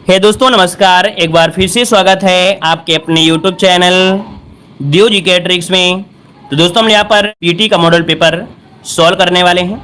हे दोस्तों नमस्कार। एक बार फिर से स्वागत है आपके अपने YouTube चैनल दियो जीके ट्रिक्स में। तो दोस्तों हम यहाँ पर पीटी का मॉडल पेपर सॉल्व करने वाले हैं।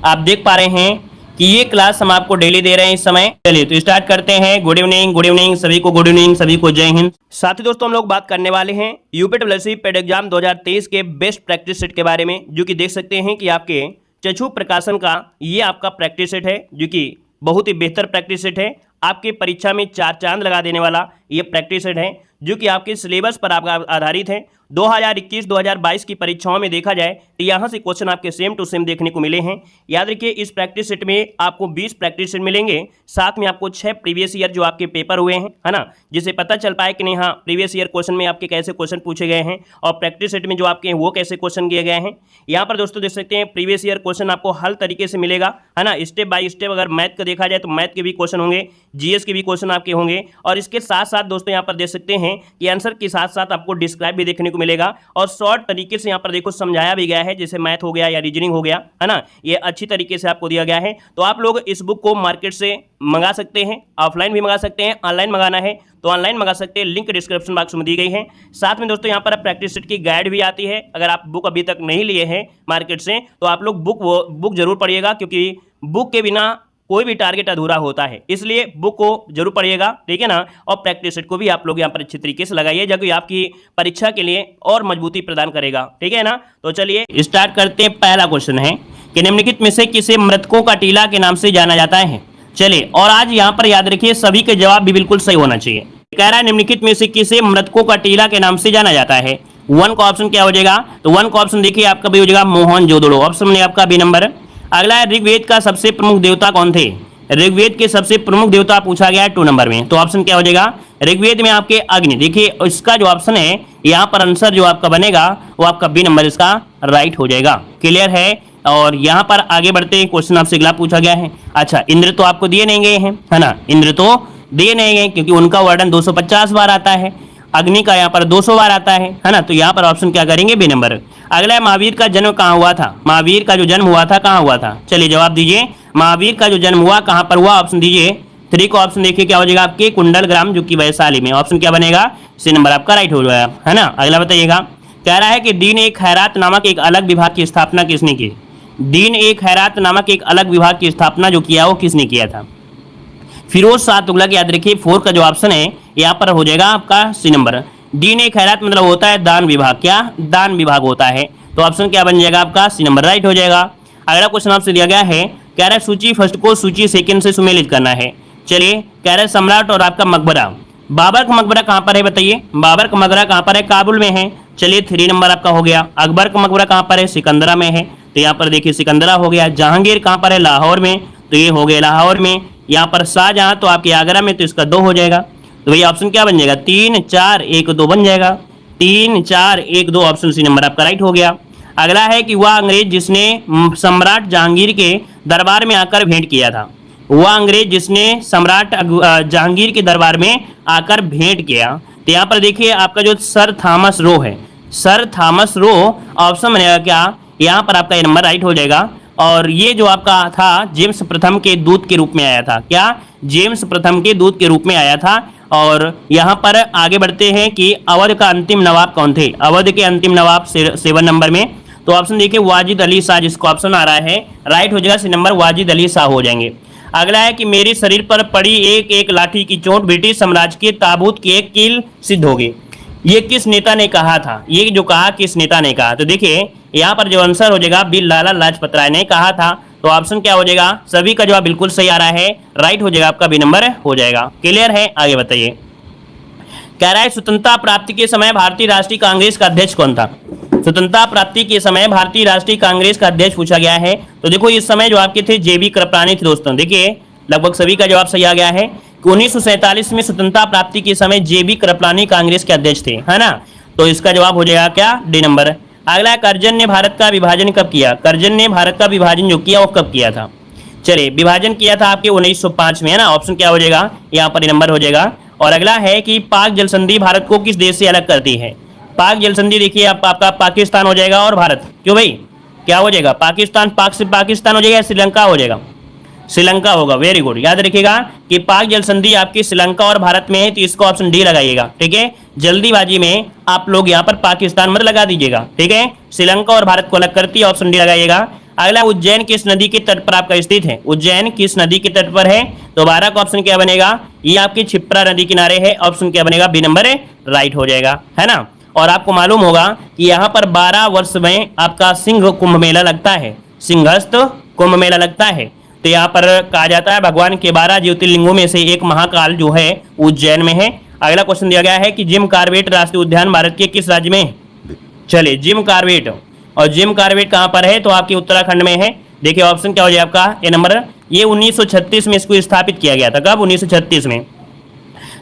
आप देख पा रहे हैं कि ये क्लास हम आपको डेली दे रहे हैं इस समय। चलिए तो स्टार्ट करते हैं। गुड इवनिंग सभी को, गुड इवनिंग सभी को, जय हिंद। साथ ही दोस्तों हम लोग बात करने वाले हैं यूपीडब्ल्यूएससी पेड एग्जाम 2023 के बेस्ट प्रैक्टिस सेट के बारे में, जो कि देख सकते हैं कि आपके चक्षु प्रकाशन का ये आपका प्रैक्टिस सेट है, जो कि बहुत ही बेहतर प्रैक्टिस सेट है। आपके परीक्षा में चार चांद लगा देने वाला ये प्रैक्टिस सेट है, जो कि आपके सिलेबस पर आपका आधारित है। 2021-2022 की परीक्षाओं में देखा जाए तो यहाँ से क्वेश्चन आपके सेम टू सेम देखने को मिले हैं। याद रखिए इस प्रैक्टिस सेट में आपको 20 प्रैक्टिस सेट मिलेंगे, साथ में आपको 6 प्रीवियस ईयर जो आपके पेपर हुए हैं, है ना, जिससे पता चल पाए कि नहीं हाँ प्रीवियस ईयर क्वेश्चन में आपके कैसे क्वेश्चन पूछे गए हैं और प्रैक्टिस सेट में जो आपके हैं वो कैसे क्वेश्चन किए गए हैं। यहाँ पर दोस्तों देख सकते हैं प्रीवियस ईयर क्वेश्चन आपको हर तरीके से मिलेगा, है ना, स्टेप बाय स्टेप। अगर मैथ का देखा जाए तो मैथ के भी क्वेश्चन होंगे, जीएस के भी क्वेश्चन आपके होंगे, और इसके साथ साथ दोस्तों यहाँ पर देख सकते हैं कि आंसर के साथ साथ आपको डिस्क्राइब भी देखने को मिलेगा और शॉर्ट तरीके से यहाँ पर देखो समझाया भी गया है, जैसे मैथ हो गया या रीजनिंग हो गया, है ना, ये अच्छी तरीके से आपको दिया गया है। तो आप लोग इस बुक को मार्केट से मंगा सकते हैं, ऑफलाइन भी मंगा सकते हैं, ऑनलाइन मंगाना है तो ऑनलाइन मंगा सकते हैं, लिंक डिस्क्रिप्शन बॉक्स में दी गई है। साथ में दोस्तों यहाँ पर प्रैक्टिस सेट की गाइड भी आती है। अगर आप बुक अभी तक नहीं लिए हैं मार्केट से तो आप लोग बुक जरूर पढ़िएगा, क्योंकि बुक के बिना कोई भी टारगेट अधूरा होता है, इसलिए बुक को जरूर पढ़िएगा, ठीक है ना। और प्रैक्टिस सेट को भी आप लोग यहाँ पर अच्छी तरीके से लगाइए, जो कि आपकी परीक्षा के लिए और मजबूती प्रदान करेगा, ठीक है ना। तो चलिए स्टार्ट करते हैं। पहला क्वेश्चन है कि निम्नलिखित में से किसे मृतकों का टीला के नाम से जाना जाता है। चलिए, और आज यहाँ पर याद रखिए सभी के जवाब भी बिल्कुल सही होना चाहिए। कह रहा है निम्नलिखित में से किसे मृतकों का टीला के नाम से जाना जाता है। 1 का ऑप्शन क्या हो जाएगा, तो 1 का ऑप्शन देखिए आपका भी हो जाएगा मोहनजोदड़ो, ऑप्शन में आपका बी नंबर। अगला है ऋग्वेद का सबसे प्रमुख देवता कौन थे। ऋग्वेद के सबसे प्रमुख देवता पूछा गया है 2 नंबर में, तो ऑप्शन क्या हो जाएगा ऋग्वेद में आपके अग्नि। देखिए इसका जो ऑप्शन है यहाँ पर आंसर जो आपका बनेगा वो आपका बी नंबर इसका राइट हो जाएगा। क्लियर है। और यहाँ पर आगे बढ़ते हैं। क्वेश्चन आपसे अगला पूछा गया है। अच्छा, इंद्र तो आपको दिए नहीं गए हैं, है ना, इंद्र तो दिए नहीं गए क्योंकि उनका वर्णन 250 बार आता है, अग्नि का यहाँ पर 200 बार आता है ना, तो यहाँ पर ऑप्शन क्या करेंगे बी नंबर। अगला है महावीर का जन्म कहाँ हुआ था। महावीर का जो जन्म हुआ था कहाँ हुआ था, चलिए जवाब दीजिए। महावीर का जो जन्म हुआ कहाँ पर हुआ, ऑप्शन दीजिए। 3 का ऑप्शन देखिए क्या हो जाएगा आपके कुंडलग्राम, जो कि वैशाली में, ऑप्शन क्या बनेगा सी नंबर आपका राइट हो जाएगा, है ना। अगला बताइएगा। कह रहा है कि दीन एक खैरात नामक एक अलग विभाग की स्थापना किसने की। दीन एक खैरात नामक एक अलग विभाग की स्थापना जो किया वो किसने किया था। फिरोज शाह तुगलक। याद रखिए 4 का जो ऑप्शन है यहाँ पर हो जाएगा आपका सी नंबर। दीन ए खैरात मतलब होता है दान विभाग, क्या दान विभाग होता है, तो ऑप्शन क्या बन जाएगा आपका सी नंबर राइट हो जाएगा। अगला क्वेश्चन आपसे दिया गया है, कह रहा है सूची फर्स्ट को सूची सेकंड से सुमेलित करना है। चलिए, कह रहा है सम्राट और आपका मकबरा। बाबर का मकबरा कहाँ पर है बताइए। बाबर का मकबरा कहाँ पर है, काबुल में है। चलिए 3 नंबर आपका हो गया। अकबर का मकबरा कहाँ पर है, सिकंदरा में है, तो यहाँ पर देखिए सिकंदरा हो गया। जहांगीर कहाँ पर है, लाहौर में, तो ये हो गया लाहौर में। यहाँ पर शाहजहां तो आपके आगरा में, तो इसका 2 हो जाएगा। तो भैया ऑप्शन क्या बन जाएगा 3 4 1 2 बन जाएगा। 3 4 1 2 ऑप्शन सी नंबर आपका राइट हो गया। अगला है कि वह अंग्रेज जिसने सम्राट जहांगीर के दरबार में आकर भेंट किया था। वह अंग्रेज जिसने सम्राट जहांगीर के दरबार में आकर भेंट किया, तो यहाँ पर देखिए आपका जो सर थॉमस रो है, सर थॉमस रो ऑप्शन बनेगा क्या, यहाँ पर आपका ये नंबर राइट हो जाएगा। और ये जो आपका था जेम्स प्रथम के दूत के रूप में आया था, क्या जेम्स प्रथम के दूत के रूप में आया था। और यहाँ पर आगे बढ़ते हैं कि अवध का अंतिम नवाब कौन थे। अवध के अंतिम नवाब 7 नंबर में, तो ऑप्शन देखिए वाजिद अली शाह, जिसको ऑप्शन आ रहा है राइट हो जाएगा सी नंबर, वाजिद अली शाह हो जाएंगे। अगला है कि मेरे शरीर पर पड़ी एक एक लाठी की चोट ब्रिटिश साम्राज्य के ताबूत की एक कील सिद्ध होगी। ये किस नेता ने कहा था, ये जो कहा किस नेता ने कहा, तो देखिए यहाँ पर जो आंसर हो जाएगा बिल लाला लाजपत राय ने कहा था, तो ऑप्शन क्या हो जाएगा, सभी का जवाब बिल्कुल सही आ रहा है, राइट हो जाएगा आपका बी नंबर हो जाएगा। क्लियर है। आगे बताइए। कह रहा है स्वतंत्रता प्राप्ति के समय भारतीय राष्ट्रीय कांग्रेस का अध्यक्ष कौन था। स्वतंत्रता प्राप्ति के समय भारतीय राष्ट्रीय कांग्रेस का अध्यक्ष पूछा गया है, तो देखो इस समय जो आपके थे जेबी कृपलानी थे दोस्तों। देखिए लगभग सभी का जवाब सही आ गया है कि 1947 में स्वतंत्रता प्राप्ति के समय जेबी कृपलानी कांग्रेस के अध्यक्ष थे, है ना, तो इसका जवाब हो जाएगा क्या डी नंबर। अगला कर्जन ने भारत का विभाजन कब किया। कर्जन ने भारत का विभाजन जो किया वो कब किया था। चलिए विभाजन किया था आपके 1905 में, है ना, ऑप्शन क्या हो जाएगा यहाँ पर नंबर हो जाएगा। और अगला है कि पाक जल संधि भारत को किस देश से अलग करती है। पाक जल संधि देखिए आपका पाकिस्तान हो जाएगा और भारत, क्यों भाई क्या हो जाएगा पाकिस्तान, पाक से पाकिस्तान हो जाएगा, श्रीलंका हो जाएगा। श्रीलंका होगा। वेरी गुड, याद रखिएगा कि पाक जल संधि आपकी श्रीलंका और भारत में है, तो इसको ऑप्शन डी लगाइएगा। ठीक है, जल्दीबाजी में आप लोग यहाँ पर पाकिस्तान मत लगा दीजिएगा। ठीक है, श्रीलंका और भारत को अलग करती है, ऑप्शन डी लगाइएगा। अगला, उज्जैन किस नदी के तट पर आपका स्थित है? उज्जैन किस नदी के तट पर है? तो 12 का ऑप्शन क्या बनेगा? ये आपकी क्षिप्रा नदी किनारे है, ऑप्शन क्या बनेगा? बी नंबर राइट हो जाएगा, है ना। और आपको मालूम होगा कि यहाँ पर 12 वर्ष में आपका सिंह कुंभ मेला लगता है, सिंहस्थ कुंभ मेला लगता है। तो यहाँ पर कहा जाता है भगवान के 12 ज्योतिर्लिंगों में से एक महाकाल जो है उज्जैन में है। अगला क्वेश्चन दिया गया है कि जिम कार्बेट राष्ट्रीय उद्यान भारत के किस राज्य में है? चलिए, जिम कार्बेट, और जिम कार्बेट कहाँ पर है? तो आपके उत्तराखंड में है। देखिए ऑप्शन क्या हो जाए आपका? ए नंबर। ये 1936 में इसको स्थापित किया गया था। कब? 1936 में।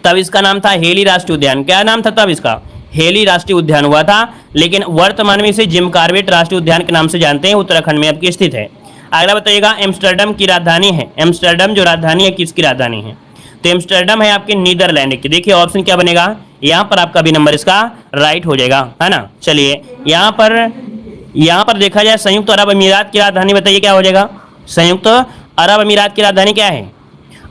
तब इसका नाम था हेली राष्ट्रीय उद्यान। क्या नाम था तब इसका? हेली राष्ट्रीय उद्यान हुआ था, लेकिन वर्तमान में इसे जिम कार्बेट राष्ट्रीय उद्यान के नाम से जानते हैं। उत्तराखंड में आपकी स्थित है। अगला बताइएगा, एम्स्टर्डम की राजधानी है। एम्स्टर्डम जो राजधानी है किसकी राजधानी है? तो एम्स्टर्डम है आपके नीदरलैंड की। देखिए ऑप्शन क्या बनेगा? यहाँ पर आपका भी नंबर इसका राइट हो जाएगा, है ना। चलिए, यहाँ पर देखा जाए संयुक्त अरब अमीरात की राजधानी बताइए क्या हो जाएगा? संयुक्त अरब अमीरात की राजधानी क्या है?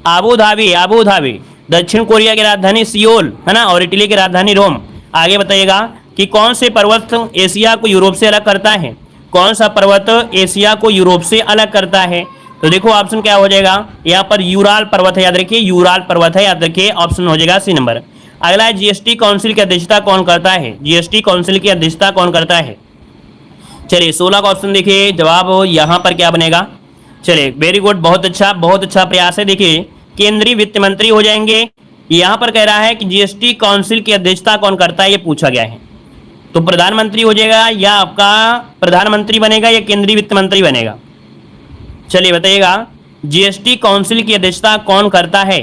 Abu Dhabi. Abu Dhabi. दक्षिण कोरिया की राजधानी सियोल, है ना, और इटली की राजधानी रोम। आगे बताइएगा कि कौन से पर्वत एशिया को यूरोप से अलग करता है? कौन सा पर्वत एशिया को यूरोप से अलग करता है? तो देखो ऑप्शन क्या हो जाएगा? यहाँ पर यूराल पर्वत है, याद रखिए यूराल पर्वत है, याद रखिए ऑप्शन हो जाएगा सी नंबर। अगला है, जीएसटी काउंसिल की अध्यक्षता कौन करता है? जीएसटी काउंसिल की अध्यक्षता कौन करता है? चलिए 16 का ऑप्शन देखिए, जवाब यहाँ पर क्या बनेगा? चलिए वेरी गुड, बहुत अच्छा प्रयास है। देखिए केंद्रीय वित्त मंत्री हो जाएंगे। यहाँ पर कह रहा है कि जीएसटी काउंसिल की अध्यक्षता कौन करता है, ये पूछा गया है। तो प्रधानमंत्री हो जाएगा, या आपका प्रधानमंत्री बनेगा, या केंद्रीय वित्त मंत्री बनेगा? चलिए बताइएगा, जीएसटी काउंसिल की अध्यक्षता कौन करता है?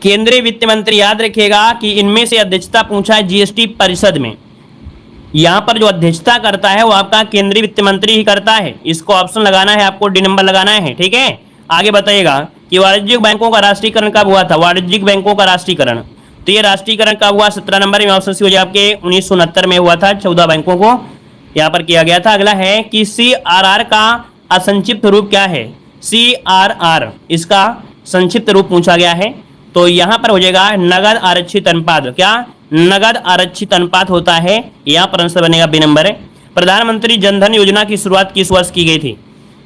केंद्रीय वित्त मंत्री। याद रखिएगा कि इनमें से अध्यक्षता पूछा है जीएसटी परिषद में। यहाँ पर जो अध्यक्षता करता है वो आपका केंद्रीय वित्त मंत्री ही करता है। इसको ऑप्शन लगाना है आपको, डी नंबर लगाना है। ठीक है, आगे बताइएगा कि वाणिज्यिक बैंकों का राष्ट्रीयकरण कब हुआ था? वाणिज्यिक बैंकों का राष्ट्रीयकरण, तो ये राष्ट्रीयकरण कब हुआ? 17 नंबर में ऑप्शन सी हो जाए आपके 1969 में हुआ था। 14 बैंकों को यहाँ पर किया गया था। अगला है कि CRR का असंक्षिप्त रूप क्या है? CRR इसका संक्षिप्त रूप पूछा गया है, तो यहाँ पर हो जाएगा नगद आरक्षित अनुपात। क्या? नगद आरक्षित अनुपात होता है। यहाँ पर आंसर बनेगा बी नंबर। प्रधानमंत्री जनधन योजना की शुरुआत किस वर्ष की गई थी?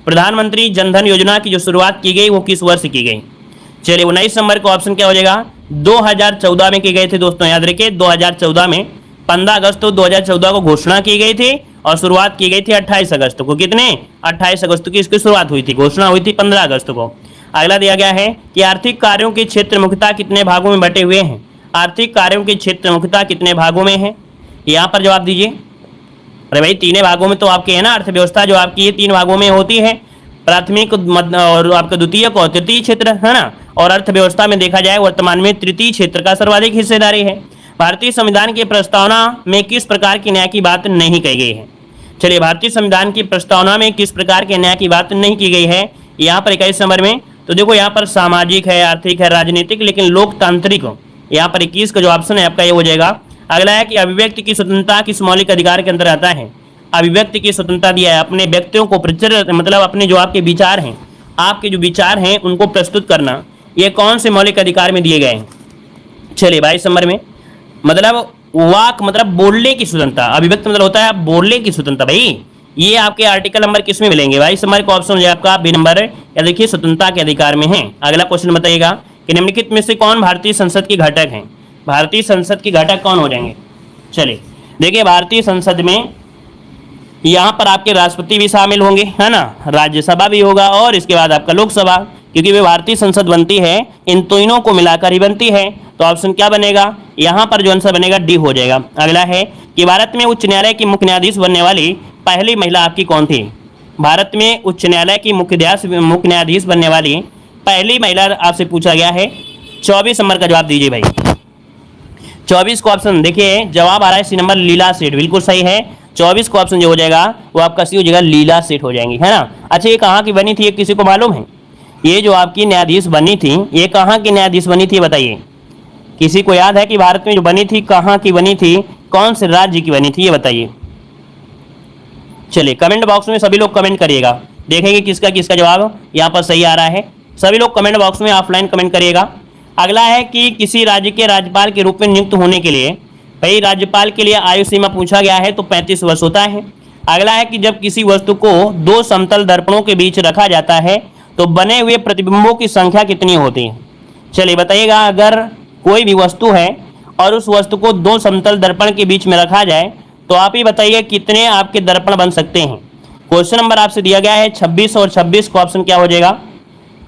प्रधानमंत्री जनधन योजना की जो शुरुआत की गई वो किस वर्ष की गई? चलिए 19 नंबर का ऑप्शन क्या हो जाएगा? 2014 में की गए थे दोस्तों, याद रखिए 2014 में 15 अगस्त 2014 को घोषणा की गई थी और शुरुआत की गई थी 28 अगस्त को। कितने? 28 अगस्त की इसकी शुरुआत हुई थी, घोषणा हुई थी 15 अगस्त को। अगला दिया गया है कि आर्थिक कार्यों के क्षेत्र मुख्यतः कितने भागों में बटे हुए हैं? आर्थिक कार्यों के क्षेत्र मुख्यतः कितने भागों में है? यहाँ पर जवाब दीजिए। अरे भाई तीन भागों में तो आपके है ना, अर्थव्यवस्था जो आपकी ये 3 भागों में होती है, प्राथमिक और आपका द्वितीयक और तृतीय क्षेत्र, है ना। और अर्थव्यवस्था में देखा जाए वर्तमान में तृतीय क्षेत्र का सर्वाधिक हिस्सेदारी है। भारतीय संविधान की प्रस्तावना में किस प्रकार की न्याय की बात नहीं कही गई है? चलिए, भारतीय संविधान की प्रस्तावना में किस प्रकार के न्याय की बात नहीं की गई है? यहाँ पर 21 नंबर में तो देखो यहाँ पर सामाजिक है, आर्थिक है, राजनीतिक, लेकिन लोकतांत्रिक, यहाँ पर 21 का जो ऑप्शन है आपका ये हो जाएगा। अगला है कि अभिव्यक्ति की स्वतंत्रता किस मौलिक अधिकार के अंदर आता है? अभिव्यक्ति की स्वतंत्रता दिया है, अपने व्यक्तियों को प्रचार, मतलब अपने जो आपके विचार हैं, आपके जो विचार हैं उनको प्रस्तुत करना, ये कौन से मौलिक अधिकार में दिए गए हैं? चलिए 22 नंबर में मतलब वाक, मतलब बोलने की स्वतंत्रता। अभिव्यक्ति मतलब होता है बोलने की स्वतंत्रता। भाई ये आपके आर्टिकल नंबर किस में मिलेंगे? 22 नंबर का ऑप्शन हो जाए आपका बी नंबर, या देखिए स्वतंत्रता के अधिकार में है। अगला क्वेश्चन बताइएगा कि निम्नलिखित में से कौन भारतीय संसद की घटक हैं? भारतीय संसद की घटक कौन हो जाएंगे? चलिए देखिए, भारतीय संसद में यहाँ पर आपके राष्ट्रपति भी शामिल होंगे, है ना, राज्यसभा भी होगा और इसके बाद आपका लोकसभा, क्योंकि वे भारतीय संसद बनती है, इन तीनों को मिलाकर ही बनती है। तो ऑप्शन क्या बनेगा? यहाँ पर जो आंसर बनेगा डी हो जाएगा। अगला है कि भारत में उच्च न्यायालय की मुख्य न्यायाधीश बनने वाली पहली महिला आपकी कौन थी? भारत में उच्च न्यायालय की मुख्य न्यायाधीश बनने वाली पहली महिला आपसे पूछा गया है। 24 नंबर का जवाब दीजिए भाई। 24 का ऑप्शन देखिए, जवाब आ रहा है सी नंबर, लीला सेठ, बिल्कुल सही है। 24 का ऑप्शन जो हो जाएगा वो आपका सी हो जाएगा, लीला सेठ हो जाएंगी, है ना। अच्छा, ये कहाँ की बनी थी, ये किसी को मालूम है? ये जो आपकी न्यायाधीश बनी थी, ये कहाँ की न्यायाधीश बनी थी बताइए? किसी को याद है कि भारत में जो बनी थी कहाँ की बनी थी, कौन से राज्य की बनी थी, ये बताइए। चलिए कमेंट बॉक्स में सभी लोग कमेंट करिएगा देखेंगे किसका किसका जवाब यहाँ पर सही आ रहा है। सभी लोग कमेंट बॉक्स में ऑफलाइन कमेंट करिएगा। अगला है कि किसी राज्य के राज्यपाल के रूप में नियुक्त होने के लिए, भाई राज्यपाल के लिए आयु सीमा पूछा गया है तो 35 वर्ष होता है। अगला है कि जब किसी वस्तु को दो समतल दर्पणों के बीच रखा जाता है तो बने हुए प्रतिबिंबों की संख्या कितनी होती है। चलिए बताइएगा, अगर कोई भी वस्तु है और उस वस्तु को दो समतल दर्पण के बीच में रखा जाए तो आप ही बताइए कितने आपके दर्पण बन सकते हैं। क्वेश्चन नंबर आपसे दिया गया है 26 और 26 का ऑप्शन क्या हो जाएगा,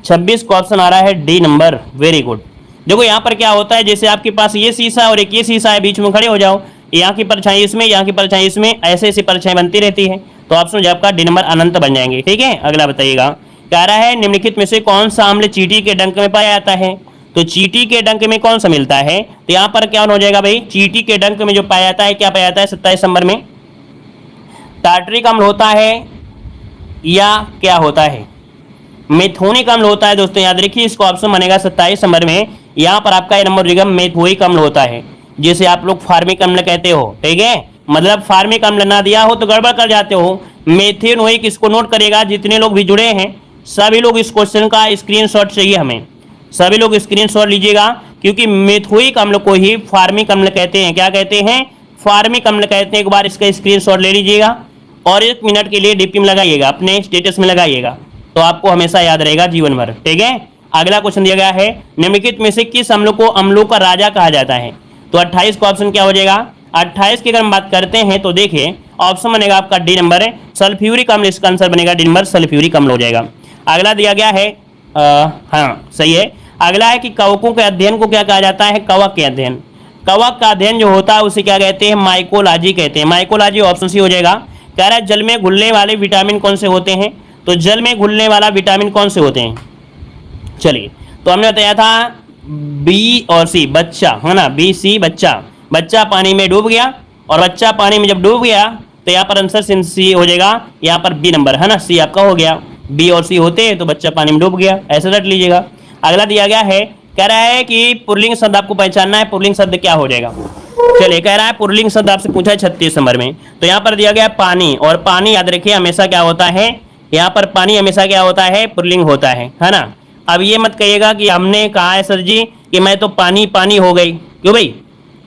26 का ऑप्शन आ रहा है डी नंबर। Very good. देखो यहाँ पर क्या होता है, जैसे आपके पास ये शीशा और एक ये शीशा है, बीच में खड़े हो जाओ, यहाँ की परछाई इसमें, यहाँ की परछाई इसमें, ऐसे ऐसी परछाई बनती रहती है, तो ऑप्शन जो आपका डी नंबर अनंत बन जाएंगे। ठीक है, अगला बताइएगा, कह रहा है निम्नलिखित में से कौन सा अम्ल चींटी के डंक में पाया जाता है। तो चींटी के डंक में कौन सा मिलता है, तो यहाँ पर क्या हो जाएगा भाई, चींटी के डंक में जो पाया जाता है, क्या पाया जाता है 27 नंबर में, टार्टरिक अम्ल होता है या क्या होता है, मेथोनिक अम्ल होता है। दोस्तों याद रखिए, इसको ऑप्शन बनेगा 27 नंबर में। यहाँ पर आपका नंबर हो जाएगा मेथोइक अम्ल होता है, जिसे आप लोग फार्मिक अम्ल कहते हो। ठीक है, मतलब फार्मिक अम्ल ना दिया हो तो गड़बड़ कर जाते हो। मेथेनोइक, इसको नोट करेगा, जितने लोग भी जुड़े हैं सभी लोग इस क्वेश्चन का स्क्रीनशॉट चाहिए हमें, सभी लोग स्क्रीनशॉट लीजिएगा, क्योंकि मेथोइक अम्ल को ही फार्मिक अम्ल कहते हैं। क्या कहते हैं, फार्मिक अम्ल कहते हैं। एक बार इसका स्क्रीनशॉट ले लीजिएगा और 1 मिनट के लिए डीपी में लगाइएगा, अपने स्टेटस में लगाइएगा, तो आपको हमेशा याद रहेगा जीवन भर। ठीक है, अगला क्वेश्चन दिया गया है निम्नलिखित में से किस अम्ल को अम्लों का राजा कहा जाता है। तो 28 का ऑप्शन क्या हो जाएगा, 28 की अगर हम बात करते हैं तो देखिए ऑप्शन बनेगा आपका डी नंबर है सल्फ्यूरिक अम्ल। इसका आंसर बनेगा डी नंबर सल्फ्यूरिक अम्ल हो जाएगा। अगला दिया गया है हाँ सही है। अगला है कि कवकों के अध्ययन को क्या कहा जाता है, कवक के अध्ययन। कवक का अध्ययन जो होता है उसे क्या कहते हैं, माइकोलॉजी कहते हैं। माइकोलॉजी ऑप्शन सी हो जाएगा। कह रहा है जल में घुलने वाले विटामिन कौन से होते हैं, तो जल में घुलने वाला विटामिन कौन से होते हैं। चलिए, तो हमने बताया था बी और सी, बच्चा है ना, बी सी बच्चा। बच्चा पानी में डूब गया और बच्चा पानी में जब डूब गया तो यहाँ पर आंसर सी हो जाएगा, यहाँ पर बी नंबर है ना, सी आपका हो गया। बी और सी होते हैं तो बच्चा पानी में डूब गया, ऐसे रट लीजिएगा। अगला दिया गया है, कह रहा है कि पुल्लिंग शब्द आपको पहचानना है, पुल्लिंग शब्द क्या हो जाएगा। चलिए, कह रहा है पुल्लिंग शब्द आपसे पूछा है 36 नंबर में, तो यहाँ पर दिया गया है पानी, और पानी याद रखिए हमेशा क्या होता है, यहाँ पर पानी हमेशा क्या होता है, पुल्लिंग होता है ना। अब ये मत कहिएगा कि हमने कहा है सर जी कि मैं तो पानी पानी हो गई, क्यों भाई,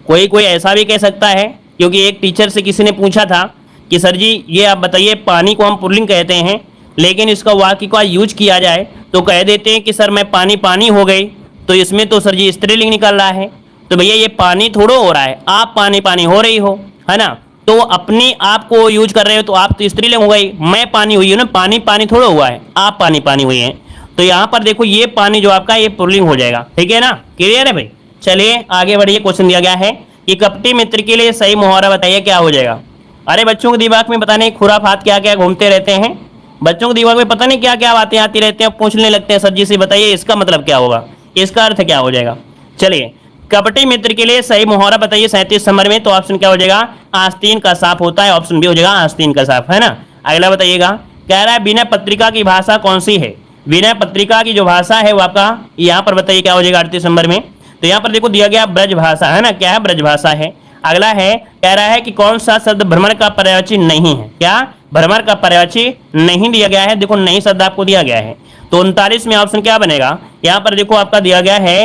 कोई ऐसा भी कह सकता है, क्योंकि एक टीचर से किसी ने पूछा था कि सर जी ये आप बताइए पानी को हम पुल्लिंग कहते हैं लेकिन इसका वाक्य का यूज किया जाए तो कह देते हैं कि सर मैं पानी पानी हो गई, तो इसमें तो सर जी स्त्रीलिंग निकल रहा है। तो भैया ये पानी थोड़ा हो रहा है, आप पानी पानी हो रही हो, है ना, तो अपनी आप को यूज कर रहे हो तो आप तो स्त्रीलिंग हो गई, मैं पानी हुई हूँ ना, पानी पानी थोड़ा हुआ है, आप पानी पानी हुई है। तो यहाँ पर देखो ये पानी जो आपका ये पुल्लिंग हो जाएगा। ठीक है ना, क्लियर है भाई। चलिए आगे बढ़िए, क्वेश्चन दिया गया है कि कपटी मित्र के लिए सही मुहावरा बताइए, क्या हो जाएगा। अरे बच्चों के दिमाग में पता नहीं खुराफात क्या क्या घूमते रहते हैं, बच्चों के दिमाग में पता नहीं क्या क्या बातें आती रहती हैं, पूछने लगते हैं सर जी से बताइए इसका मतलब क्या होगा, इसका अर्थ क्या हो जाएगा। चलिए, कपटी मित्र के लिए सही मुहावरा बताइए 37 नंबर में, तो ऑप्शन क्या हो जाएगा, आस्तीन का सांप होता है, ऑप्शन बी हो जाएगा आस्तीन का सांप, है ना। अगला बताइएगा, कह रहा है विनय पत्रिका की भाषा कौन सी है। विनय पत्रिका की जो भाषा है वो आपका यहाँ पर बताइए क्या हो जाएगा 38 नंबर में, तो यहाँ पर देखो दिया गया ब्रज भाषा, है ना, क्या है, ब्रज भाषा है। अगला है, कह रहा है कि कौन सा शब्द भ्रमर का पर्यायवाची नहीं है, क्या भ्रमर का पर्यायवाची नहीं दिया गया है, देखो नहीं शब्द आपको दिया गया है, तो 39 में ऑप्शन क्या बनेगा, यहाँ पर देखो आपका दिया गया है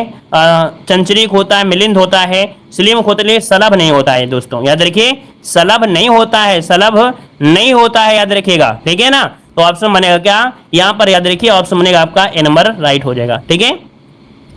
चंचरीक होता है, मिलिंद होता है, स्लिम होता है, सलभ नहीं होता है। दोस्तों याद रखिए, सलभ नहीं होता है, सलभ नहीं होता है, याद रखिएगा। ठीक है ना, तो ऑप्शन बनेगा क्या, यहाँ पर याद रखिए ऑप्शन बनेगा आपका ए नंबर राइट हो जाएगा। ठीक है,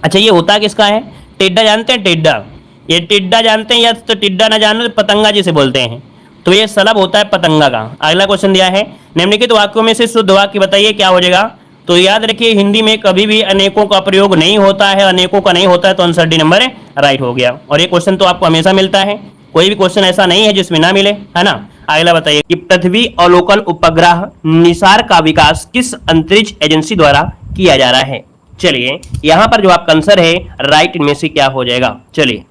अच्छा ये होता किसका है, टिड्डा जानते हैं, टिड्डा, ये टिड्डा जानते हैं या तो टिड्डा ना जानो तो पतंगा जिसे बोलते हैं, तो ये सलभ होता है पतंगा का। अगला क्वेश्चन दिया है, निम्नलिखित वाक्यों में से शुद्ध वाक्य बताइए, क्या हो जाएगा। तो याद रखिए हिंदी में कभी भी अनेकों का प्रयोग नहीं होता है, अनेकों का नहीं होता है, तो आंसर डी नंबर राइट हो गया। और ये क्वेश्चन तो आपको हमेशा मिलता है, कोई भी क्वेश्चन ऐसा नहीं है जिसमें ना मिले, है ना। अगला बताइए कि पृथ्वी अवलोकन उपग्रह निसार का विकास किस अंतरिक्ष एजेंसी द्वारा किया जा रहा है। चलिए यहाँ पर जो आपका आंसर है राइट इनमें से क्या हो जाएगा। चलिए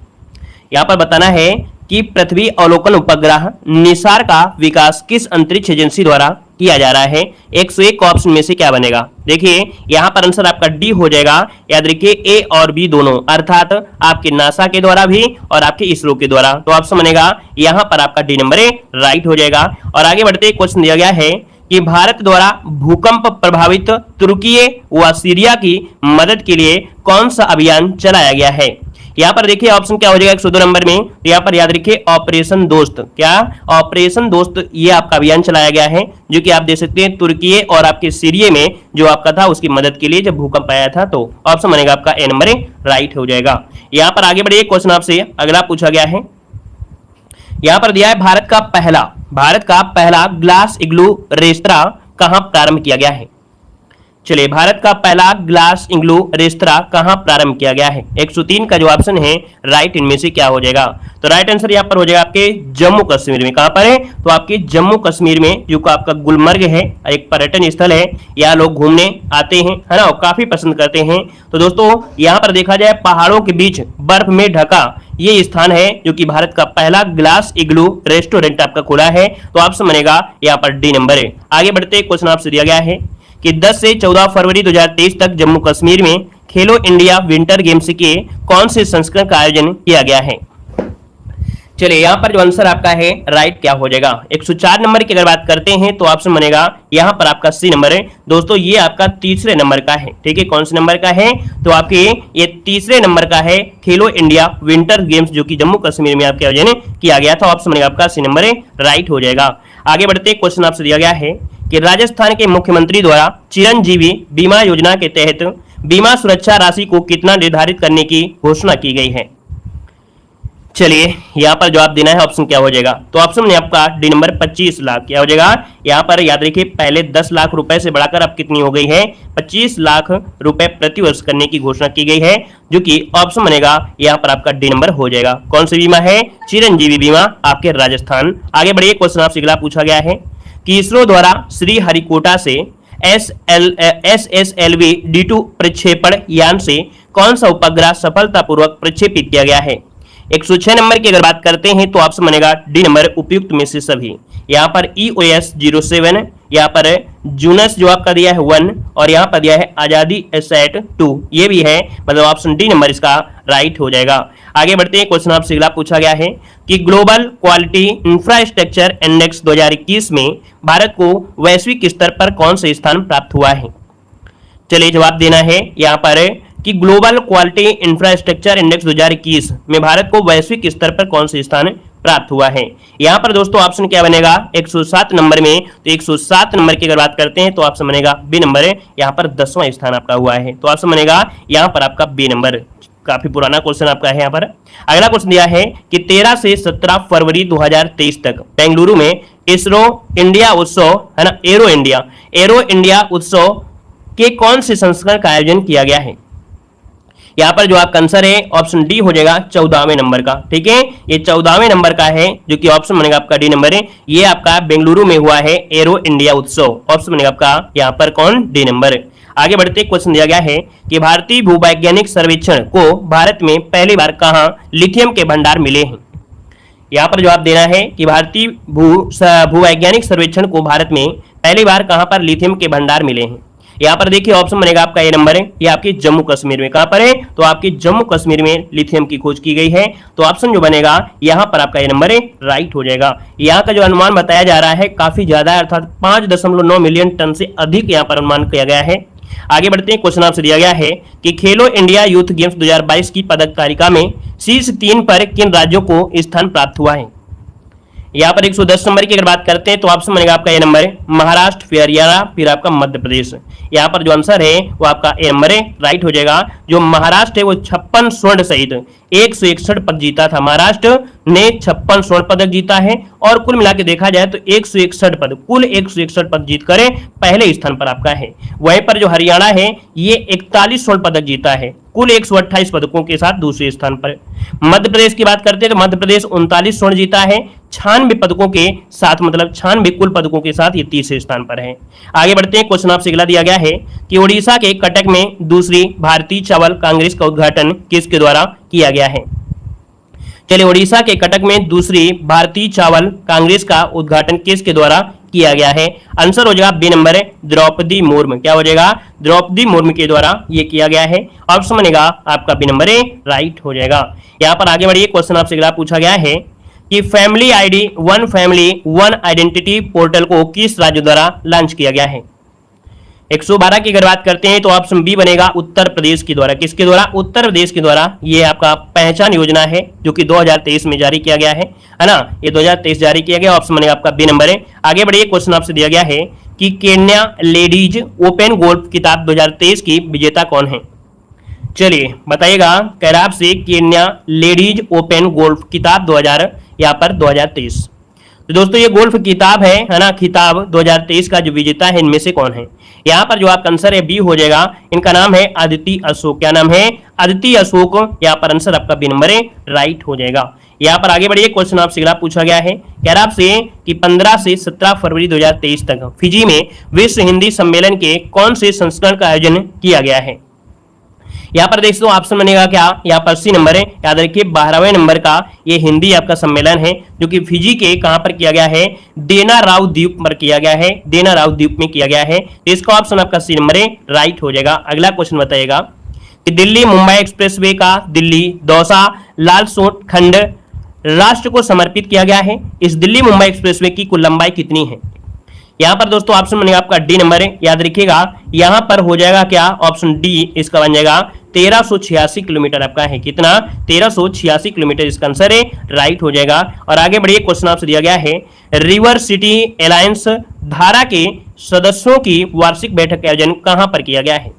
यहाँ पर बताना है कि पृथ्वी अवलोकन उपग्रह निसार का विकास किस अंतरिक्ष एजेंसी द्वारा किया जा रहा है। 101 ऑप्शन में से क्या बनेगा, देखिए यहाँ पर आंसर आपका डी हो जाएगा। याद रखिए ए और बी दोनों, अर्थात आपके नासा के द्वारा भी और आपके इसरो के द्वारा, तो ऑप्शन बनेगा यहाँ पर आपका डी नंबर राइट हो जाएगा। और आगे बढ़ते क्वेश्चन दिया गया है कि भारत द्वारा भूकंप प्रभावित तुर्की व सीरिया की मदद के लिए कौन सा अभियान चलाया गया है? यहाँ पर देखिए ऑप्शन क्या हो जाएगा 102 नंबर में, तो यहाँ पर याद रखिए ऑपरेशन दोस्त। क्या? ऑपरेशन दोस्त, ये आपका अभियान चलाया गया है जो कि आप देख सकते हैं तुर्की और आपके सीरिया में जो आपका था उसकी मदद के लिए जब भूकंप आया था। तो ऑप्शन बनेगा आपका ए नंबर राइट हो जाएगा। यहाँ पर आगे बढ़िए, क्वेश्चन आपसे अगला पूछा गया है। यहाँ पर दिया है भारत का पहला ग्लास इग्लू रेस्तरां कहां प्रारंभ किया गया है? चलिए, भारत का पहला ग्लास इग्लू रेस्तरां कहां प्रारंभ किया गया है? 103 का जो ऑप्शन है राइट, इनमें से क्या हो जाएगा? तो राइट आंसर यहां पर हो जाएगा आपके जम्मू कश्मीर में। कहां पर है? तो आपके जम्मू कश्मीर में जो आपका गुलमर्ग है, एक पर्यटन स्थल है, यहाँ लोग घूमने आते हैं, है ना, काफी पसंद करते हैं। तो दोस्तों यहाँ पर देखा जाए पहाड़ों के बीच बर्फ में ढका ये स्थान है जो कि भारत का पहला ग्लास इग्लू रेस्टोरेंट आपका खुला है। तो ऑप्शन बनेगा यहाँ पर डी नंबर है। आगे बढ़ते, क्वेश्चन आपसे दिया गया है कि 10 से 14 फरवरी 2023 तक जम्मू कश्मीर में खेलो इंडिया विंटर गेम्स के कौन से संस्करण का आयोजन किया गया है? चलिए, यहाँ पर जो आंसर आपका है राइट क्या हो जाएगा? 104 नंबर की अगर बात करते हैं तो ऑप्शन बनेगा यहाँ पर आपका सी नंबर है। दोस्तों ये आपका तीसरे नंबर का है, ठीक है। कौन से नंबर का है? तो आपके ये तीसरे नंबर का है, खेलो इंडिया विंटर गेम्स जो कि जम्मू कश्मीर में आपके आयोजन किया गया था। ऑप्शन बनेगा आपका सी नंबर राइट हो जाएगा। आगे बढ़ते, क्वेश्चन आपसे दिया गया है कि राजस्थान के मुख्यमंत्री द्वारा चिरंजीवी बीमा योजना के तहत बीमा सुरक्षा राशि को कितना निर्धारित करने की घोषणा की गई है? चलिए, यहाँ पर जवाब देना है, ऑप्शन क्या हो जाएगा? तो ऑप्शन में आपका डी नंबर 25 लाख क्या हो जाएगा? यहाँ पर याद रखिए पहले 10 लाख रुपए से बढ़ाकर अब कितनी हो गई है? 25 लाख रुपए प्रति वर्ष करने की घोषणा की गई है, जो कि ऑप्शन बनेगा यहाँ पर आपका डी नंबर हो जाएगा। कौन सी बीमा है? चिरंजीवी बीमा, आपके राजस्थान। आगे बढ़िए, क्वेश्चन आपसे अगला पूछा गया है कि इसरो द्वारा श्रीहरिकोटा से SSLV D2 प्रक्षेपण यान से कौन सा उपग्रह सफलतापूर्वक प्रक्षेपित किया गया है? 106 नंबर की अगर बात करते हैं तो ऑप्शन बनेगा डी नंबर उपयुक्त में से सभी। यहाँ पर EOS 07, यहाँ पर जूनस जो आपका दिया है 1 और यहाँ पर दिया है आजादी SAT 2, ये भी है, मतलब ऑप्शन डी नंबर इसका राइट हो जाएगा। आगे बढ़ते हैं, क्वेश्चन आपसे अगला पूछा गया है कि ग्लोबल क्वालिटी इंफ्रास्ट्रक्चर इंडेक्स 2021 में भारत को वैश्विक स्तर पर कौन सा स्थान प्राप्त हुआ है? चलिए, जवाब देना है यहाँ पर कि ग्लोबल क्वालिटी इंफ्रास्ट्रक्चर इंडेक्स 2021 में भारत को वैश्विक स्तर पर कौन सा स्थान प्राप्त हुआ है? यहाँ पर दोस्तों ऑप्शन क्या बनेगा? 107 नंबर में। तो 107 नंबर की अगर बात करते हैं तो ऑप्शन बनेगा बी नंबर है, यहाँ पर 10वां स्थान आपका हुआ है। तो ऑप्शन बनेगा यहाँ पर आपका बी नंबर। काफी पुराना क्वेश्चन आपका है। यहाँ पर अगला क्वेश्चन दिया है कि 13 से 17 फरवरी 2023 तक बेंगलुरु में इसरो इंडिया उत्सव, है ना, एरो इंडिया उत्सव के कौन से संस्करण का आयोजन किया गया है? यहाँ पर जो आपका आंसर है ऑप्शन डी हो जाएगा 14वें नंबर का, ठीक है। ये 14वें नंबर का है जो कि ऑप्शन बनेगा आपका डी नंबर है। ये आपका बेंगलुरु में हुआ है एरो इंडिया उत्सव, ऑप्शन बनेगा आपका यहाँ पर कौन? D number. आगे बढ़ते क्वेश्चन दिया गया है कि भारतीय भूवैज्ञानिक सर्वेक्षण को भारत में पहली बार कहां लिथियम के भंडार मिले हैं? यहाँ पर जवाब देना है कि भारतीय भूवैज्ञानिक सर्वेक्षण को भारत में पहली बार कहां पर लिथियम के भंडार मिले हैं? यहाँ पर देखिए ऑप्शन बनेगा आपका ये नंबर है, ये आपके जम्मू कश्मीर में। कहां पर है? तो आपके जम्मू कश्मीर में लिथियम की खोज की गई है। तो ऑप्शन जो बनेगा यहाँ पर आपका ये नंबर है राइट हो जाएगा। यहाँ का जो अनुमान बताया जा रहा है काफी ज्यादा है, अर्थात 5.9 मिलियन टन से अधिक यहाँ पर अनुमान किया गया है। आगे बढ़ते हैं, क्वेश्चन आपसे दिया गया है कि खेलो इंडिया यूथ गेम्स 2022 की पदक तालिका में शीर्ष 3 पर किन राज्यों को स्थान प्राप्त हुआ है? यहाँ पर 110 नंबर की अगर बात करते हैं तो ऑप्शन बनेगा आपका ये नंबर है महाराष्ट्र, फिर हरियाणा, फिर आपका मध्य प्रदेश। यहाँ पर जो आंसर है वो आपका ए नंबर है राइट हो जाएगा। जो महाराष्ट्र है वो 56 स्वर्ण सहित 161 पदक जीता था। महाराष्ट्र ने 56 स्वर्ण पदक जीता है और कुल मिला के देखा जाए तो 161 पद, कुल 161 पद जीत कर पहले स्थान पर आपका है। वहीं पर जो हरियाणा है ये 41 स्वर्ण पदक जीता है, कुल 128 पदकों के साथ दूसरे स्थान पर। मध्य प्रदेश की बात करते हैं तो मध्य प्रदेश 39 स्वर्ण जीता है 96 पदकों के साथ, मतलब 96 कुल पदकों के साथ ये तीसरे स्थान पर है। आगे बढ़ते हैं, क्वेश्चन आपसे अगला दिया गया है कि ओडिशा के कटक में दूसरी भारतीय चावल कांग्रेस का उद्घाटन किसके द्वारा किया गया है? चलिए, ओडिशा के कटक में दूसरी भारतीय चावल कांग्रेस का उद्घाटन किसके द्वारा किया गया है? आंसर हो जाएगा बी नंबर है द्रौपदी मुर्मू। क्या हो जाएगा? द्रौपदी मुर्मू के द्वारा ये किया गया है। ऑप्शन बनेगा आपका बी नंबर है राइट हो जाएगा। यहाँ पर आगे बढ़िए, क्वेश्चन आपसे अगला पूछा गया है कि family ID one family one identity portal को किस राज्य द्वारा लॉन्च किया गया है? 112 की अगर बात करते हैं तो ऑप्शन बी बनेगा उत्तर प्रदेश के द्वारा। किसके द्वारा? उत्तर प्रदेश के द्वारा। ये आपका पहचान योजना है जो कि 2023 में जारी किया गया है ना, ये 2023 जारी किया गया। ऑप्शन बनेगा आपका बी नंबर है। आगे बढ़िए, क्वेश्चन आपसे दिया गया है कि केन्या लेडीज ओपन गोल्फ किताब 2023 की विजेता कौन है? चलिए बताइएगा। कह रहा आपसे केन्या लेडीज ओपन गोल्फ किताब 2023। तो दोस्तों ये गोल्फ किताब है ना, खिताब 2023 का जो विजेता है इनमें से कौन है? यहाँ पर जो आपका आंसर है बी हो जाएगा। इनका नाम है अदिति अशोक। क्या नाम है? अदिति अशोक। यहाँ पर आंसर आपका बी नंबर है, राइट हो जाएगा। यहाँ पर आगे बढ़िए, क्वेश्चन आपसे अगला पूछा गया है। कह रहा आपसे कि 15 से 17 फरवरी 2023 तक फिजी में विश्व हिंदी सम्मेलन के कौन से संस्करण का आयोजन किया गया है? यहाँ पर देख दो, ऑप्शन बनेगा क्या? यहाँ पर सी नंबर है। याद रखिए 12वें नंबर का ये हिंदी आपका सम्मेलन है जो कि फिजी के कहां पर किया गया है? देना राव द्वीप पर किया गया है। देना राव द्वीप में किया गया है। तो इसका ऑप्शन आपका सी नंबर है, राइट हो जाएगा। अगला क्वेश्चन बताइएगा कि दिल्ली मुंबई एक्सप्रेसवे का दिल्ली दौसा लालसोट खंड राष्ट्र को समर्पित किया गया है। इस दिल्ली मुंबई एक्सप्रेसवे की कुल लंबाई कितनी है? यहां पर दोस्तों ऑप्शन बनेगा आपका डी नंबर है। याद रखिएगा यहां पर हो जाएगा क्या? ऑप्शन डी इसका बन जाएगा 1386 किलोमीटर आपका है। कितना? 1386 किलोमीटर इसका आंसर है, राइट हो जाएगा। और आगे बढ़िए, क्वेश्चन आपसे दिया गया है रिवर सिटी अलायंस धारा के सदस्यों की वार्षिक बैठक का आयोजन कहां पर किया गया है?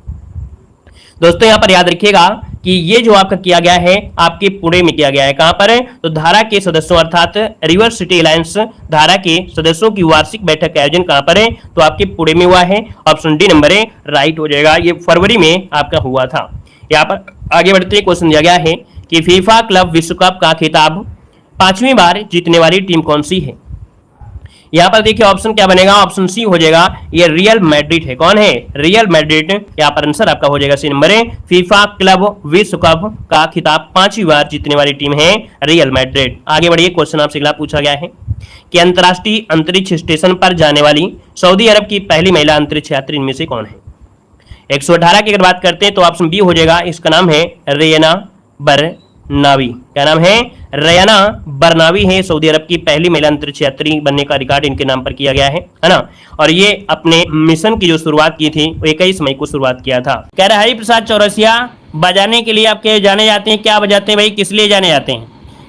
दोस्तों यहां पर याद रखिएगा कि ये जो आपका किया गया है आपके पुणे में किया गया है। कहां पर? तो धारा के सदस्यों अर्थात रिवर सिटी अलायंस धारा के सदस्यों की वार्षिक बैठक का आयोजन कहां पर है? तो आपके पुणे में हुआ है। ऑप्शन डी नंबर है, राइट हो जाएगा। ये फरवरी में आपका हुआ था। यहाँ पर आगे बढ़ते हैं, क्वेश्चन दिया गया है कि फीफा क्लब विश्व कप का खिताब 5वीं बार जीतने वाली टीम कौन सी है? यहाँ पर देखिए ऑप्शन क्या बनेगा? ऑप्शन सी हो जाएगा, ये रियल मैड्रिड है। कौन है? Real Madrid. यहाँ पर आंसर आपका हो जाएगा सी नंबर है। फीफा क्लब विश्व कप का खिताब 5वीं बार जीतने वाली टीम है रियल मैड्रिड। आगे बढ़िए, क्वेश्चन आपसे अगला पूछा गया है कि अंतर्राष्ट्रीय अंतरिक्ष स्टेशन पर जाने वाली सऊदी अरब की पहली महिला अंतरिक्ष यात्री इनमें से कौन है? 118 की अगर बात करते हैं तो ऑप्शन बी हो जाएगा। इसका नाम है रेयाना बरनावी। क्या नाम है? रेयाना बरनावी है। सऊदी अरब की पहली महिला अंतरिक्ष यात्री बनने का रिकॉर्ड इनके नाम पर किया गया है ना। और ये अपने मिशन की जो शुरुआत की थी वो 21 मई को शुरुआत किया था। कह रहा है हरिप्रसाद चौरसिया बजाने के लिए आपके जाने जाते हैं। क्या बजाते हैं भाई? किस लिए जाने जाते हैं?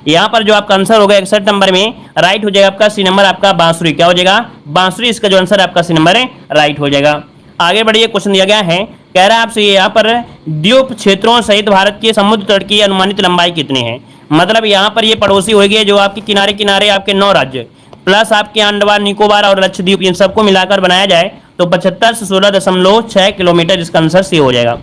यहाँ पर जो आपका आंसर होगा 61 नंबर में, राइट हो जाएगा आपका सी नंबर आपका बांसुरी। क्या हो जाएगा? बांसुरी। इसका जो आंसर आपका सी नंबर है, राइट हो जाएगा। आगे बढ़िए, क्वेश्चन दिया गया है। कह रहा है आपसे यहाँ पर द्वीप क्षेत्रों सहित भारत के समुद्र तट की अनुमानित लंबाई कितनी है? मतलब यहाँ पर ये पड़ोसी होगी जो आपके किनारे किनारे आपके 9 राज्य प्लस आपके अंडमान निकोबार और लक्षद्वीप इन सबको मिलाकर बनाया जाए तो 75 से 16.6 किलोमीटर इसका आंसर सी हो जाएगा।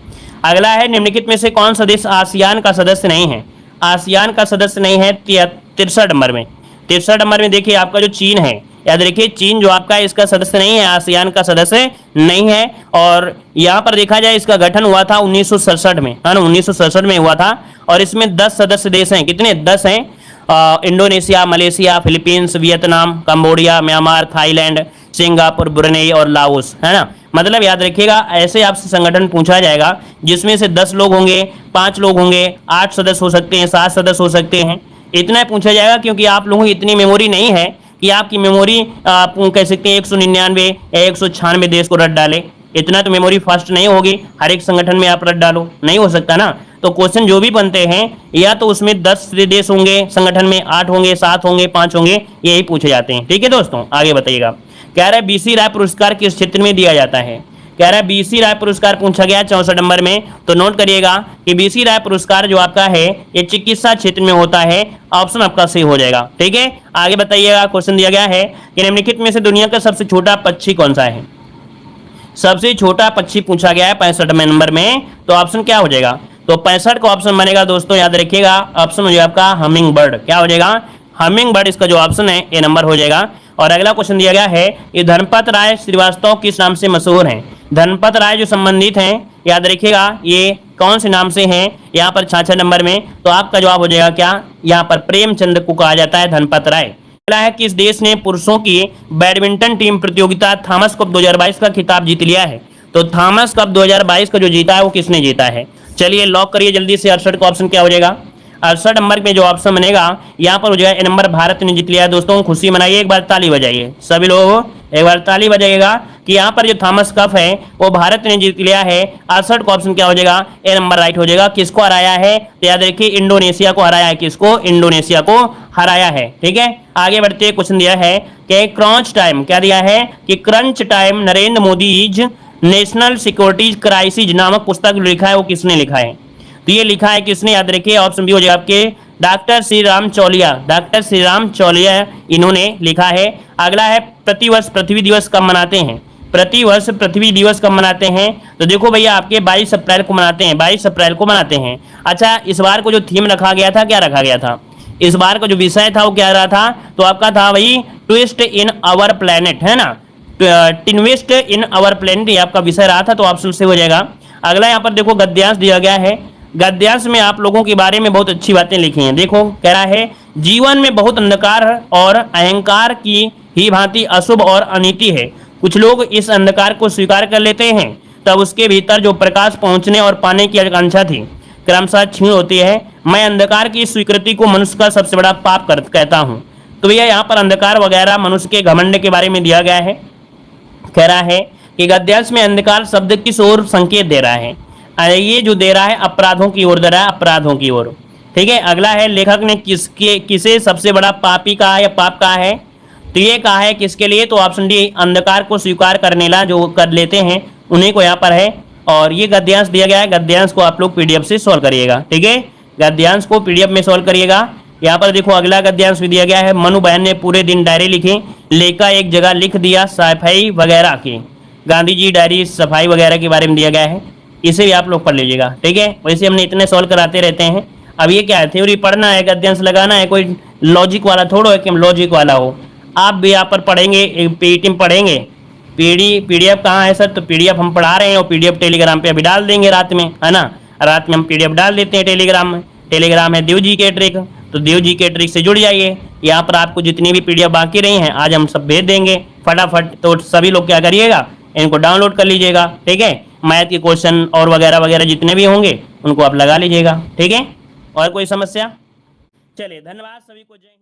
अगला है निम्नलिखित में से कौन सा देश आसियान का सदस्य नहीं है? आसियान का सदस्य नहीं है 63 नंबर में। 63 नंबर में देखिए आपका जो चीन है, याद रखिए चीन जो आपका इसका सदस्य नहीं है, आसियान का सदस्य नहीं है। और यहाँ पर देखा जाए इसका गठन हुआ था 1967 में, है ना, 1967 में हुआ था। और इसमें 10 सदस्य देश हैं। कितने? 10 हैं। Indonesia, Malaysia, Philippines, Vietnam, Cambodia, Myanmar, Thailand, Singapore, Brunei और लाओस, है ना। मतलब याद रखिएगा ऐसे आपसे संगठन पूछा जाएगा जिसमें से 10 लोग होंगे, 5 लोग होंगे, 8 सदस्य हो सकते हैं, 7 सदस्य हो सकते हैं। इतना पूछा जाएगा क्योंकि आप लोगों की इतनी मेमोरी नहीं है कि आपकी मेमोरी आप कह सकते हैं 199 या 196 देश को रट डाले। इतना तो मेमोरी फास्ट नहीं होगी, हर एक संगठन में आप रट डालो, नहीं हो सकता ना। तो क्वेश्चन जो भी बनते हैं या तो उसमें 10 देश होंगे संगठन में, 8 होंगे, 7 होंगे, 5 होंगे, यही पूछे जाते हैं। ठीक है दोस्तों, आगे बताइएगा। कह रहा है बीसी राय पुरस्कार किस क्षेत्र में दिया जाता है? कह रहा है बीसी राय पुरस्कार पूछा गया 64 नंबर में। तो नोट करिएगा कि बीसी राय पुरस्कार जो आपका है ये चिकित्सा क्षेत्र में होता है। ऑप्शन आपका सही हो जाएगा। ठीक है, आगे बताइएगा। क्वेश्चन दिया गया है कि निम्नलिखित में से दुनिया का सबसे छोटा पक्षी कौन सा है? सबसे छोटा पक्षी पूछा गया है 65 नंबर में। तो ऑप्शन क्या हो जाएगा? तो 65 का ऑप्शन बनेगा दोस्तों, याद रखिएगा ऑप्शन हो जाएगा आपका हमिंग बर्ड। क्या हो जाएगा? हमिंग बर्ड इसका जो ऑप्शन है ये नंबर हो जाएगा। और अगला क्वेश्चन दिया गया है ये धनपत राय श्रीवास्तव किस नाम से मशहूर हैं? धनपत राय जो संबंधित हैं याद रखिएगा ये कौन से नाम से हैं? यहाँ पर 66 नंबर में। तो आपका जवाब हो जाएगा क्या? यहाँ पर प्रेमचंद को कहा जाता है धनपत राय। अगला है किस देश ने पुरुषों की बैडमिंटन टीम प्रतियोगिता थॉमस कप 2022 का खिताब जीत लिया है? तो थॉमस कप 2022 का जो जीता है वो किसने जीता है? चलिए लॉक करिए जल्दी से। 68 का ऑप्शन क्या हो जाएगा? 68 नंबर में जो ऑप्शन बनेगा यहाँ पर हो जाएगा ए नंबर भारत ने जीत लिया। दोस्तों खुशी मनाइए, एक बार ताली बजाइए सभी लोग, एक बार ताली बजाइएगा कि यहाँ पर जो थॉमस कप है वो भारत ने जीत लिया है। 68 का ऑप्शन क्या हो जाएगा, ए नंबर राइट हो जाएगा। किसको हराया है तो याद रखिए इंडोनेशिया को हराया है। किसको, इंडोनेशिया को हराया है। ठीक है, आगे बढ़ते क्वेश्चन दिया है कि क्रंच टाइम, क्या दिया है कि crunch time Narendra Modi national security crisis नामक पुस्तक लिखा है, वो किसने लिखा है। तो ये लिखा है किसने, याद रखिए ऑप्शन बी हो जाएगा आपके डॉक्टर श्री राम चौलिया। डॉक्टर श्री राम चौलिया इन्होंने लिखा है। अगला है प्रतिवर्ष पृथ्वी दिवस कब मनाते हैं। प्रतिवर्ष पृथ्वी दिवस कब मनाते हैं, तो देखो भैया आपके 22 अप्रैल को मनाते हैं, 22 अप्रैल को मनाते हैं। अच्छा, इस बार को जो थीम रखा गया था, क्या रखा गया था, इस बार का जो विषय था वो क्या रहा था, तो आपका था वही ट्विस्ट इन आवर प्लेनेट, है ना, ट्विस्ट इन आवर प्लेनेट, ये आपका विषय रहा था। तो ऑप्शन से हो जाएगा। अगला यहाँ पर देखो गद्यांश दिया गया है। गद्यांश में आप लोगों के बारे में बहुत अच्छी बातें लिखी हैं। देखो कह रहा है जीवन में बहुत अंधकार और अहंकार की ही भांति अशुभ और अनीति है। कुछ लोग इस अंधकार को स्वीकार कर लेते हैं, तब उसके भीतर जो प्रकाश पहुंचने और पाने की आकांक्षा थी क्रमशः क्षीण होती है। मैं अंधकार की स्वीकृति को मनुष्य का सबसे बड़ा पाप कहता हूँ। तो भैया यहाँ पर अंधकार वगैरह मनुष्य के घमंड के बारे में दिया गया है। कह रहा है कि गद्यांश में अंधकार शब्द किस ओर संकेत दे रहा है, ये जो दे रहा है अपराधों की ओर दे रहा है, अपराधों की ओर। ठीक है, अगला है लेखक ने किसे सबसे बड़ा पापी कहा या पाप कहा है, तो ये कहा है किसके लिए, तो ऑप्शन डी अंधकार को स्वीकार करने ला जो कर लेते हैं उन्हीं को यहाँ पर है। और ये गद्यांश दिया गया है, गद्यांश को आप लोग पीडीएफ से सॉल्व करिएगा। ठीक है, गद्यांश को पीडीएफ में सॉल्व करिएगा। यहाँ पर देखो अगला गद्यांश भी दिया गया है। मनु बहन ने पूरे दिन डायरी लिखी, लेकर एक जगह लिख दिया सफाई वगैरह की। गांधी जी डायरी सफाई वगैरह के बारे में दिया गया है, इसे भी आप लोग पढ़ लीजिएगा। ठीक है, वैसे हमने इतने सॉल्व कराते रहते हैं। अब ये क्या है, थ्योरी पढ़ना है, गद्यांश लगाना है, कोई लॉजिक वाला थोड़ा है कि लॉजिक वाला हो। आप भी यहाँ पर पढ़ेंगे, पीईटी में पढ़ेंगे। पीडीएफ कहाँ है सर, तो पीडीएफ हम पढ़ा रहे हैं और पीडीएफ टेलीग्राम पे अभी डाल देंगे रात में, है ना, रात में हम पीडीएफ डाल देते हैं टेलीग्राम में। टेलीग्राम है देव जी के ट्रिक, तो देव जी के ट्रिक से जुड़ जाइए। यहाँ पर आपको जितनी भी पीडीएफ बाकी रही हैं आज हम सब भेज देंगे फटाफट। तो सभी लोग क्या करिएगा, इनको डाउनलोड कर लीजिएगा। ठीक है, मैथ के क्वेश्चन और वगैरह वगैरह जितने भी होंगे उनको आप लगा लीजिएगा। ठीक है, और कोई समस्या, चलिए धन्यवाद सभी को, जय हिंद।